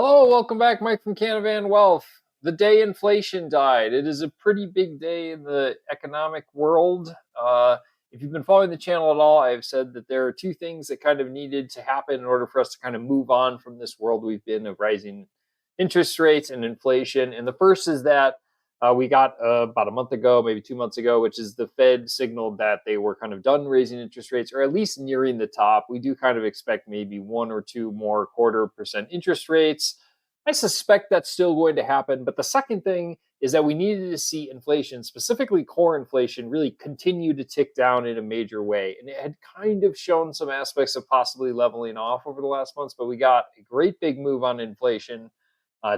Hello, welcome back. Mike from Canavan Wealth. The day inflation died. It is a pretty big day in the economic world. If you've been following the channel at all, I've said that there are two things that kind of needed to happen in order for us to kind of move on from this world we've been of rising interest rates and inflation. And the first is that we got about a month ago, maybe 2 months ago, which is the Fed signaled that they were kind of done raising interest rates, or at least nearing the top. We do kind of expect maybe one or two more quarter% interest rates. I suspect that's still going to happen. But the second thing is that we needed to see inflation, specifically core inflation, really continue to tick down in a major way. And it had kind of shown some aspects of possibly leveling off over the last months, but we got a great big move on inflation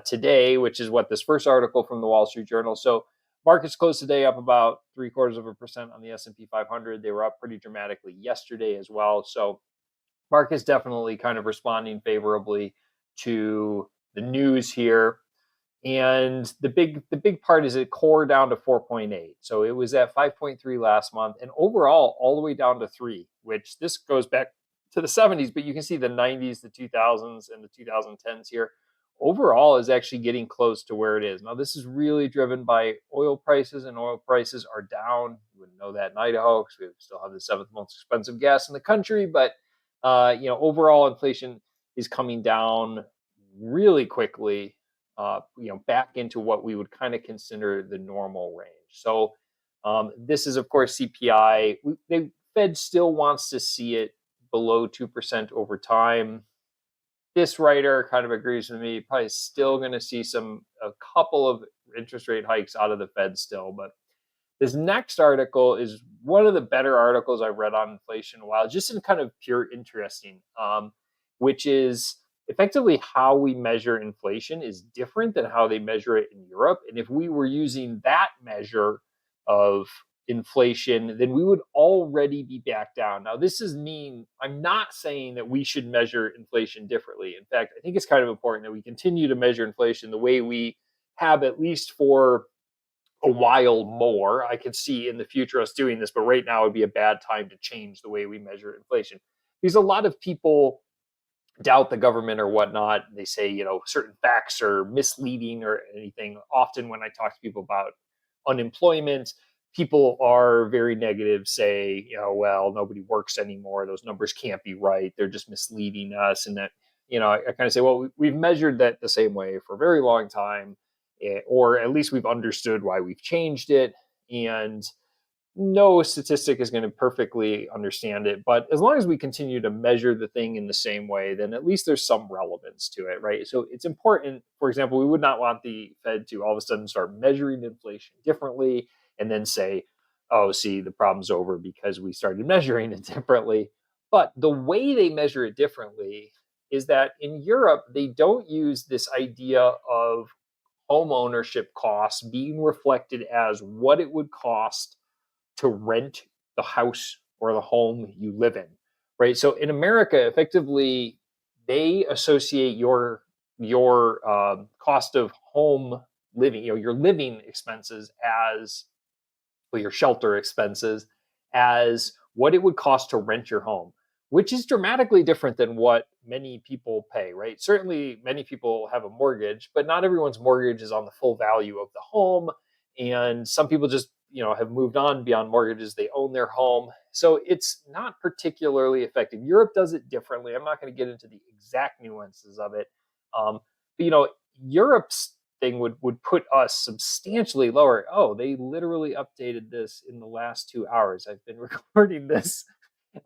today, which is what this first article from the Wall Street Journal. So markets closed today up about 0.75% on the S&P 500. They were up pretty dramatically yesterday as well. So markets definitely kind of responding favorably to the news here. And the big part is it core down to 4.8. So it was at 5.3 last month, and overall all the way down to 3, which this goes back to the 70s, but you can see the 90s, the 2000s, and the 2010s here. Overall is actually getting close to where it is. Now, this is really driven by oil prices, and oil prices are down. You wouldn't know that in Idaho because we still have the seventh most expensive gas in the country, but overall inflation is coming down really quickly, back into what we would kind of consider the normal range. So this is, of course, CPI. The Fed still wants to see it below 2% over time. This writer kind of agrees with me. Probably still going to see a couple of interest rate hikes out of the Fed still. But this next article is one of the better articles I've read on inflation in a while, just in kind of pure interesting, which is effectively how we measure inflation is different than how they measure it in Europe. And if we were using that measure of inflation, then we would already be back down. Now, this is mean. I'm not saying that we should measure inflation differently. In fact, I think it's kind of important that we continue to measure inflation the way we have, at least for a while more. I could see in the future us doing this, but right now would be a bad time to change the way we measure inflation. Because a lot of people doubt the government or whatnot. They say, certain facts are misleading or anything. Often when I talk to people about unemployment, people are very negative, say, well, nobody works anymore. Those numbers can't be right. They're just misleading us. And that, I kind of say, well, we've measured that the same way for a very long time, or at least we've understood why we've changed it. And no statistic is going to perfectly understand it, but as long as we continue to measure the thing in the same way, then at least there's some relevance to it, right? So it's important. For example, we would not want the Fed to all of a sudden start measuring inflation differently and then say, oh, see, the problem's over because we started measuring it differently. But the way they measure it differently is that in Europe, they don't use this idea of home ownership costs being reflected as what it would cost to rent the house or the home you live in, right? So in America, effectively, they associate your cost of home living, your living expenses as, well, your shelter expenses as what it would cost to rent your home, which is dramatically different than what many people pay, right? Certainly, many people have a mortgage, but not everyone's mortgage is on the full value of the home. And some people just have moved on beyond mortgages. They own their home. So it's not particularly effective. Europe does it differently. I'm not going to get into the exact nuances of it. But Europe's thing would put us substantially lower. Oh, they literally updated this in the last 2 hours. I've been recording this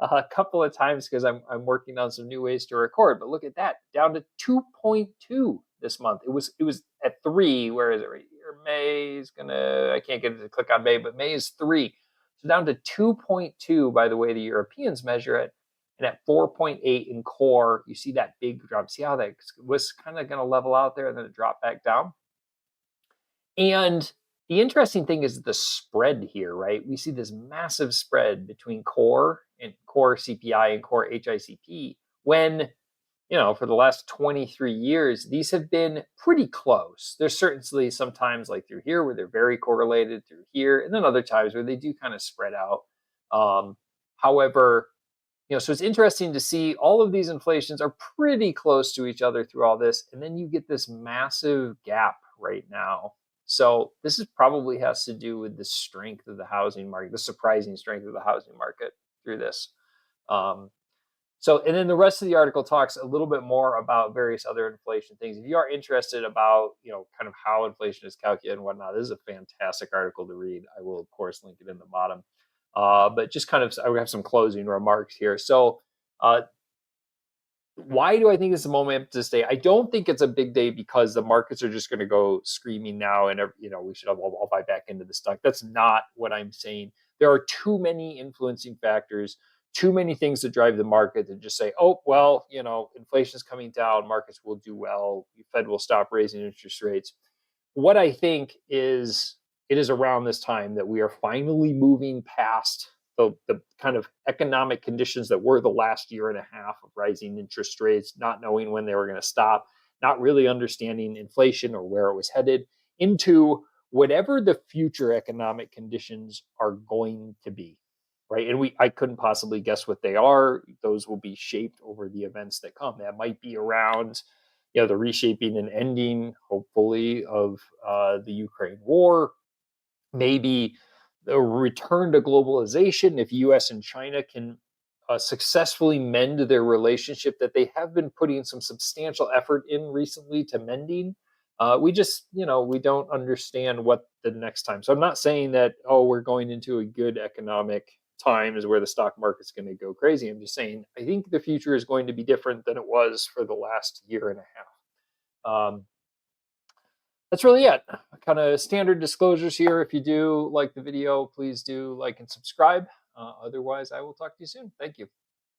a couple of times because I'm working on some new ways to record. But look at that, down to 2.2 this month. It was at 3. Where is it right here? May is I can't get it to click on May, but May is 3. So down to 2.2 by the way the Europeans measure it. And at 4.8 in core, you see that big drop. See how that was kind of going to level out there and then it dropped back down? And the interesting thing is the spread here, right? We see this massive spread between core and core CPI and core HICP when, for the last 23 years, these have been pretty close. There's certainly some times like through here where they're very correlated through here, and then other times where they do kind of spread out. However, So it's interesting to see all of these inflations are pretty close to each other through all this, and then you get this massive gap right now. So this is probably has to do with the strength of the housing market, the surprising strength of the housing market through this. Um, and then the rest of the article talks a little bit more about various other inflation things. If you are interested about, kind of how inflation is calculated and whatnot, this is a fantastic article to read. I will, of course, link it in the bottom. But just kind of, I have some closing remarks here. So, why do I think it's a momentous day? I don't think it's a big day because the markets are just going to go screaming now and, we should all buy back into the stock. That's not what I'm saying. There are too many influencing factors, too many things that drive the market that just say, oh, well, inflation is coming down, markets will do well, the Fed will stop raising interest rates. What I think is it is around this time that we are finally moving past the kind of economic conditions that were the last year and a half of rising interest rates, not knowing when they were going to stop, not really understanding inflation or where it was headed, into whatever the future economic conditions are going to be. Right. And I couldn't possibly guess what they are. Those will be shaped over the events that come. That might be around the reshaping and ending, hopefully, of the Ukraine war, maybe the return to globalization if US and China can successfully mend their relationship that they have been putting some substantial effort in recently to mending. We just, we don't understand what the next time. So I'm not saying that, we're going into a good economic times where the stock market's going to go crazy. I'm just saying, I think the future is going to be different than it was for the last year and a half. That's really it. Kind of standard disclosures here. If you do like the video, please do like and subscribe. Otherwise, I will talk to you soon. Thank you.